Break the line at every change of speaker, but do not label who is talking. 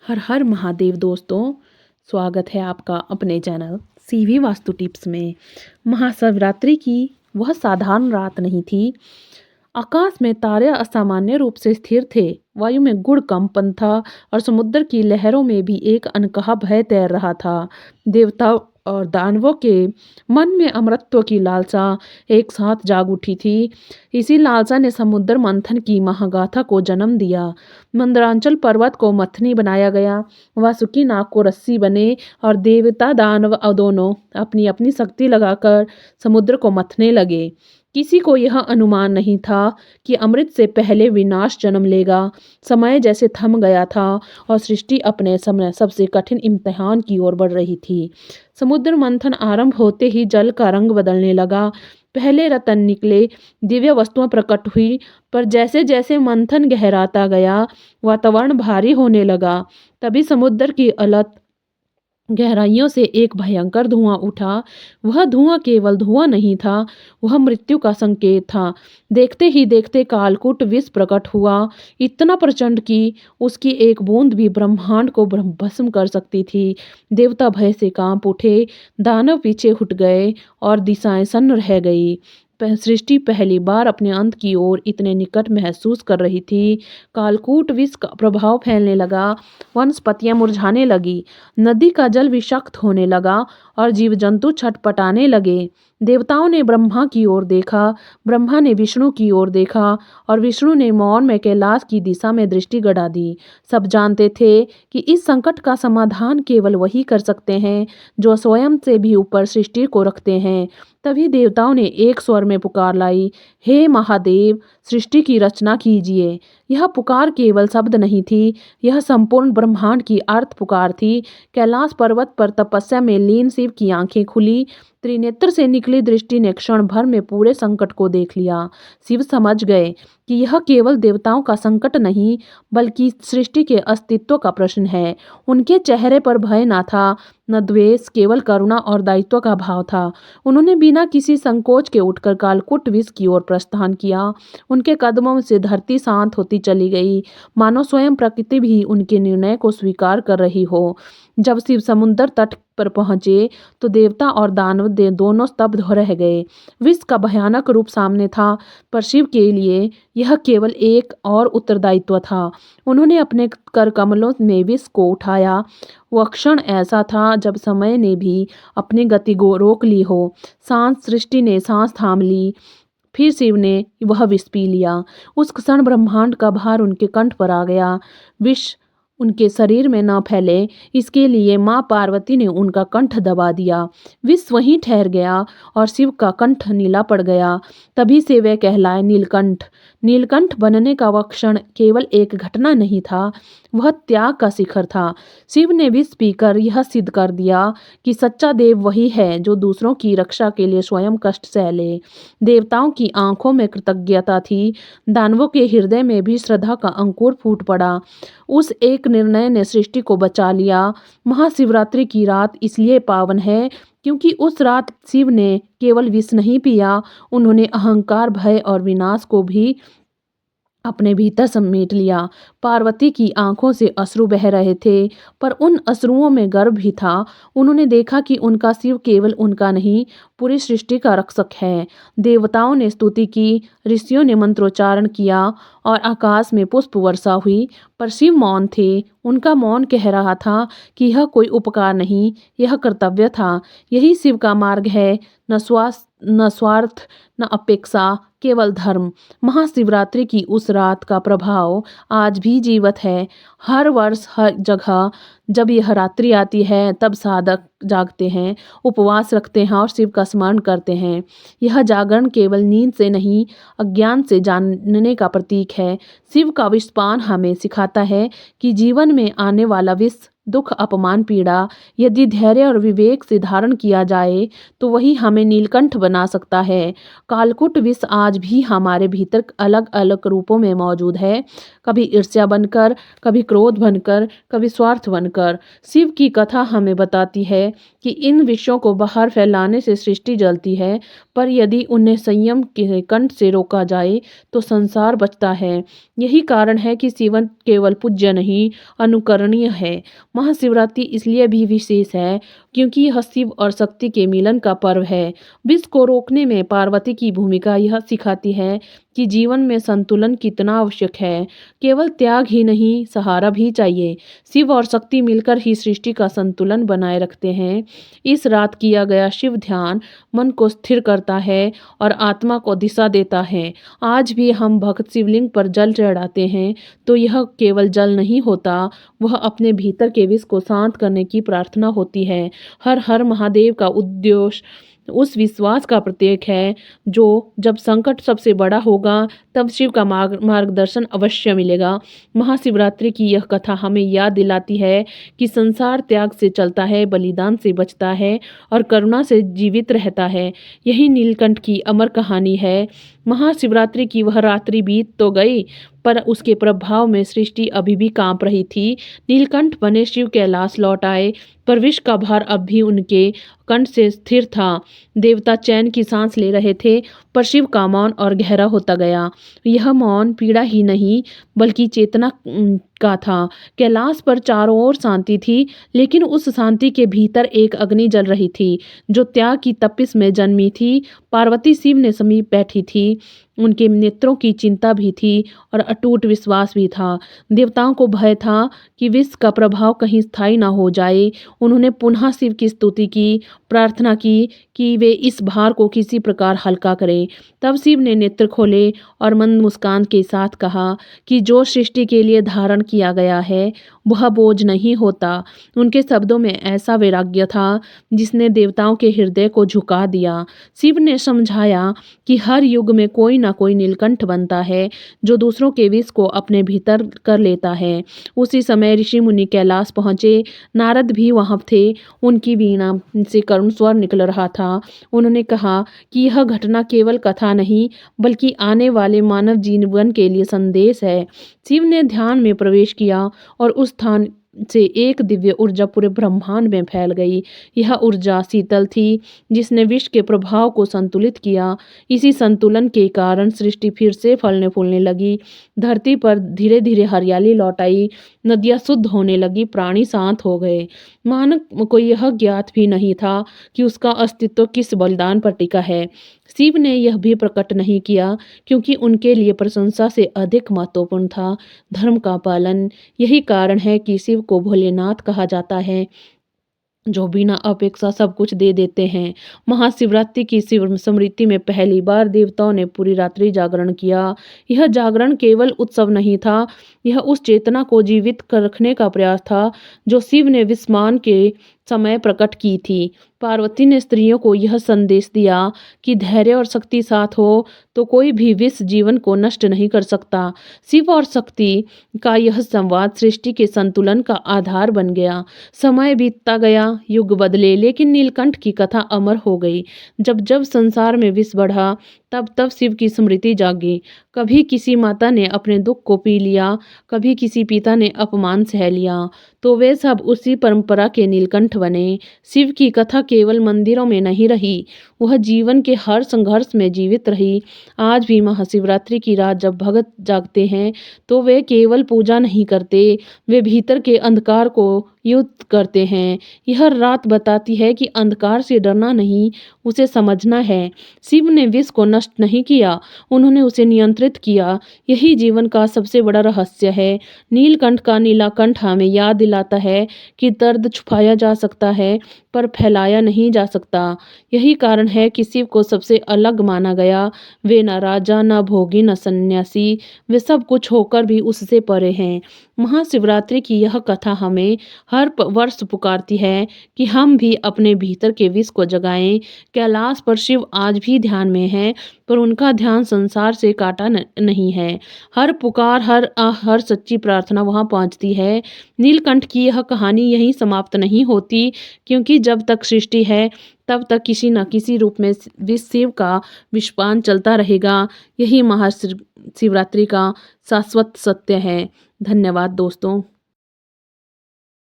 हर हर महादेव दोस्तों, स्वागत है आपका अपने चैनल सीवी वास्तु टिप्स में। महाशिवरात्रि की वह साधारण रात नहीं थी। आकाश में तारे असामान्य रूप से स्थिर थे, वायु में गुड़ कंपन था और समुद्र की लहरों में भी एक अनकहा भय तैर रहा था। देवताओं और दानवों के मन में अमरत्व की लालसा एक साथ जाग उठी थी। इसी लालसा ने समुद्र मंथन की महागाथा को जन्म दिया। मंदरांचल पर्वत को मथनी बनाया गया, वासुकी नाग को रस्सी बने और देवता दानव दोनों अपनी अपनी शक्ति लगाकर समुद्र को मथने लगे। किसी को यह अनुमान नहीं था कि अमृत से पहले विनाश जन्म लेगा। समय जैसे थम गया था और सृष्टि अपने समय सबसे कठिन इम्तिहान की ओर बढ़ रही थी। समुद्र मंथन आरंभ होते ही जल का रंग बदलने लगा। पहले रतन निकले, दिव्य वस्तुएं प्रकट हुई, पर जैसे जैसे मंथन गहराता गया, वातावरण भारी होने लगा। तभी समुद्र की अलत गहराइयों से एक भयंकर धुआं उठा। वह धुआं केवल धुआं नहीं था, वह मृत्यु का संकेत था। देखते ही देखते कालकूट विष प्रकट हुआ, इतना प्रचंड कि उसकी एक बूंद भी ब्रह्मांड को भस्म कर सकती थी। देवता भय से कांप उठे, दानव पीछे हट गए और दिशाएं सन्न रह गई। सृष्टि पहली बार अपने अंत की ओर इतने निकट महसूस कर रही थी। कालकूट विष का प्रभाव फैलने लगा, वनस्पतियां मुरझाने लगी, नदी का जल विषाक्त होने लगा और जीव जंतु छटपटाने लगे। देवताओं ने ब्रह्मा की ओर देखा, ब्रह्मा ने विष्णु की ओर देखा और विष्णु ने मौन में कैलाश की दिशा में दृष्टि गड़ा दी। सब जानते थे कि इस संकट का समाधान केवल वही कर सकते हैं जो स्वयं से भी ऊपर सृष्टि को रखते हैं। तभी देवताओं ने एक स्वर में पुकार लाई, हे महादेव, सृष्टि की रचना कीजिए। यह पुकार केवल शब्द नहीं थी, यह संपूर्ण ब्रह्मांड की अर्थ पुकार थी। कैलाश पर्वत पर तपस्या में लीन शिव की आंखें खुली। त्रिनेत्र से निकली दृष्टि ने क्षण भर में पूरे संकट को देख लिया। शिव समझ गए कि यह केवल देवताओं का संकट नहीं, बल्कि सृष्टि के अस्तित्व का प्रश्न है। उनके चेहरे पर भय न था, न द्वेष, केवल करुणा और दायित्व का भाव था। उन्होंने बिना किसी संकोच के उठकर कालकूट विष की ओर प्रस्थान किया। उनके कदमों से धरती शांत होती चली गई, मानो स्वयं प्रकृति भी उनके निर्णय को स्वीकार कर रही हो। जब शिव समुद्र तट पर पहुंचे तो देवता और दानव दोनों स्तब्ध रह गए। विष का भयानक रूप सामने था, पर शिव के लिए यह केवल एक और उत्तरदायित्व था। उन्होंने अपने कर कमलों में विष को उठाया। वह क्षण ऐसा था जब समय ने भी अपनी गति को रोक ली हो। सांस सृष्टि ने सांस थाम ली, फिर शिव ने वह विष पी लिया। उस क्षण ब्रह्मांड का भार उनके कंठ पर आ गया। विष उनके शरीर में न फैले, इसके लिए माँ पार्वती ने उनका कंठ दबा दिया। विष वहीं ठहर गया और शिव का कंठ नीला पड़ गया। तभी से वे कहलाए नीलकंठ। नीलकंठ बनने का वह क्षण केवल एक घटना नहीं था, वह त्याग का शिखर था। शिव ने विष पीकर यह सिद्ध कर दिया कि सच्चा देव वही है जो दूसरों की रक्षा के लिए स्वयं कष्ट सह ले। देवताओं की आंखों में कृतज्ञता थी, दानवों के हृदय में भी श्रद्धा का अंकुर फूट पड़ा। उस एक निर्णय ने सृष्टि को बचा लिया। महाशिवरात्रि की रात इसलिए पावन है क्योंकि उस रात शिव ने केवल विष नहीं पिया, उन्होंने अहंकार, भय और विनाश को भी अपने भीतर समेट लिया। पार्वती की आंखों से अश्रु बह रहे थे, पर उन अश्रुओं में गर्व भी था। उन्होंने देखा कि उनका शिव केवल उनका नहीं, पूरी सृष्टि का रक्षक है। देवताओं ने स्तुति की, ऋषियों ने मंत्रोच्चारण किया और आकाश में पुष्प वर्षा हुई, पर शिव मौन थे। उनका मौन कह रहा था कि यह कोई उपकार नहीं, यह कर्तव्य था। यही शिव का मार्ग है, न स्वार्थ, न अपेक्षा, केवल धर्म। महाशिवरात्रि की उस रात का प्रभाव आज भी जीवित है। हर वर्ष हर जगह जब यह रात्रि आती है तब साधक जागते हैं, उपवास रखते हैं और शिव का स्मरण करते हैं। यह जागरण केवल नींद से नहीं, अज्ञान से जानने का प्रतीक है। शिव का विषपान हमें सिखाता है कि जीवन में आने वाला विष दुख, अपमान, पीड़ा यदि धैर्य और विवेक से धारण किया जाए तो वही हमें नीलकंठ बना सकता है। कालकूट विष आज भी हमारे भीतर अलग अलग रूपों में मौजूद है, कभी ईर्ष्या बनकर, कभी क्रोध बनकर, कभी स्वार्थ बनकर। शिव की कथा हमें बताती है कि इन विषयों को बाहर फैलाने से सृष्टि जलती है, पर यदि उन्हें संयम के कंठ से रोका जाए तो संसार बचता है। यही कारण है कि शिवन केवल पूज्य नहीं, अनुकरणीय है। महाशिवरात्रि इसलिए भी विशेष है क्योंकि यह शिव और शक्ति के मिलन का पर्व है। विष को रोकने में पार्वती की भूमिका यह सिखाती है कि जीवन में संतुलन कितना आवश्यक है। केवल त्याग ही नहीं, सहारा भी चाहिए। शिव और शक्ति मिलकर ही सृष्टि का संतुलन बनाए रखते हैं। इस रात किया गया शिव ध्यान मन को स्थिर करता है और आत्मा को दिशा देता है। आज भी हम भक्त शिवलिंग पर जल चढ़ाते हैं तो यह केवल जल नहीं होता, वह अपने भीतर के विष को शांत करने की प्रार्थना होती है। हर हर महादेव का उद्देश्य उस विश्वास का प्रतीक है जो जब संकट सबसे बड़ा होगा तब शिव का मार्गदर्शन अवश्य मिलेगा। महाशिवरात्रि की यह कथा हमें याद दिलाती है कि संसार त्याग से चलता है, बलिदान से बचता है और करुणा से जीवित रहता है। यही नीलकंठ की अमर कहानी है। महाशिवरात्रि की वह रात्रि बीत तो गई, पर उसके प्रभाव में सृष्टि अभी भी कांप रही थी। नीलकंठ बने शिव कैलाश लौट आए, पर विष का भार अब भी उनके कंठ से स्थिर था। देवता चैन की सांस ले रहे थे, पर शिव का मौन और गहरा होता गया। यह मौन पीड़ा ही नहीं बल्कि चेतना का था। कैलाश पर चारों ओर शांति थी, लेकिन उस शांति के भीतर एक अग्नि जल रही थी जो त्याग की तपिश में जन्मी थी। पार्वती शिव ने समीप बैठी थी, उनके नेत्रों की चिंता भी थी और अटूट विश्वास भी था। देवताओं को भय था कि विष का प्रभाव कहीं स्थायी न हो जाए। उन्होंने पुनः शिव की स्तुति की, प्रार्थना की कि वे इस भार को किसी प्रकार हल्का करें। तब शिव ने नेत्र खोले और मंद मुस्कान के साथ कहा कि जो सृष्टि के लिए धारण किया गया है वह बोझ नहीं होता। उनके शब्दों में ऐसा वैराग्य था जिसने देवताओं के हृदय को झुका दिया। शिव ने समझाया कि हर युग में कोई ना कोई नीलकंठ बनता है जो दूसरों के विष को अपने भीतर कर लेता है। उसी समय ऋषि मुनि कैलाश पहुंचे। नारद भी वहां थे, उनकी वीणा से करुण स्वर निकल रहा था। उन्होंने कहा कि यह घटना केवल कथा नहीं बल्कि आने वाले मानव जीवन के लिए संदेश है। शिव ने ध्यान में प्रवेश किया और उस स्थान से एक दिव्य ऊर्जा पूरे ब्रह्मांड में फैल गई। यह ऊर्जा शीतल थी जिसने विश्व के प्रभाव को संतुलित किया। इसी संतुलन के कारण सृष्टि फिर से फलने फूलने लगी। धरती पर धीरे धीरे हरियाली लौट आई, नदियाँ शुद्ध होने लगी, प्राणी शांत हो गए। मानव को यह ज्ञात भी नहीं था कि उसका अस्तित्व किस बलिदान पर टिका है। शिव ने यह भी प्रकट नहीं किया क्योंकि उनके लिए प्रशंसा से अधिक महत्वपूर्ण था धर्म का पालन। यही कारण है कि शिव को भोलेनाथ कहा जाता है, जो बिना अपेक्षा सब कुछ दे देते हैं। महाशिवरात्रि की शिव स्मृति में पहली बार देवताओं ने पूरी रात्रि जागरण किया। यह जागरण केवल उत्सव नहीं था, यह उस चेतना को जीवित कर रखने का प्रयास था जो शिव ने विस्मान के समय प्रकट की थी। पार्वती ने स्त्रियों को यह संदेश दिया कि धैर्य और शक्ति साथ हो तो कोई भी विष जीवन को नष्ट नहीं कर सकता। शिव और शक्ति का यह संवाद सृष्टि के संतुलन का आधार बन गया। समय बीतता गया, युग बदले, लेकिन नीलकंठ की कथा अमर हो गई। जब जब संसार में विष बढ़ा तब तब शिव की स्मृति जागी। कभी किसी माता ने अपने दुख को पी लिया, कभी किसी पिता ने अपमान सह लिया, तो वे सब उसी परंपरा के नीलकंठ बने। शिव की कथा केवल मंदिरों में नहीं रही, वह जीवन के हर संघर्ष में जीवित रही। आज भी महाशिवरात्रि की रात जब भक्त जागते हैं तो वे केवल पूजा नहीं करते, वे भीतर के अंधकार को युद्ध करते हैं। यह रात बताती है कि अंधकार से डरना नहीं, उसे समझना है। शिव ने विष को नष्ट नहीं किया, उन्होंने उसे नियंत्रित किया। यही जीवन का सबसे बड़ा रहस्य है। नीलकंठ का नीला कंठ हमें याद दिलाता है कि दर्द छुपाया जा सकता है पर फैलाया नहीं जा सकता। यही कारण है कि शिव को सबसे अलग माना गया। वे न राजा, न भोगी, न सन्यासी, वे सब कुछ होकर भी उससे परे हैं। महाशिवरात्रि की यह कथा हमें हर वर्ष पुकारती है कि हम भी अपने भीतर के विष को जगाएं। कैलाश पर शिव आज भी ध्यान में है, पर उनका ध्यान संसार से काटा नहीं है। हर पुकार, हर सच्ची प्रार्थना वहां पहुंचती है। नीलकंठ की यह कहानी यहीं समाप्त नहीं होती, क्योंकि जब तक सृष्टि है तब तक किसी न किसी रूप में शिव का विषपान चलता रहेगा। यही महाशिवरात्रि का शाश्वत सत्य है। धन्यवाद दोस्तों।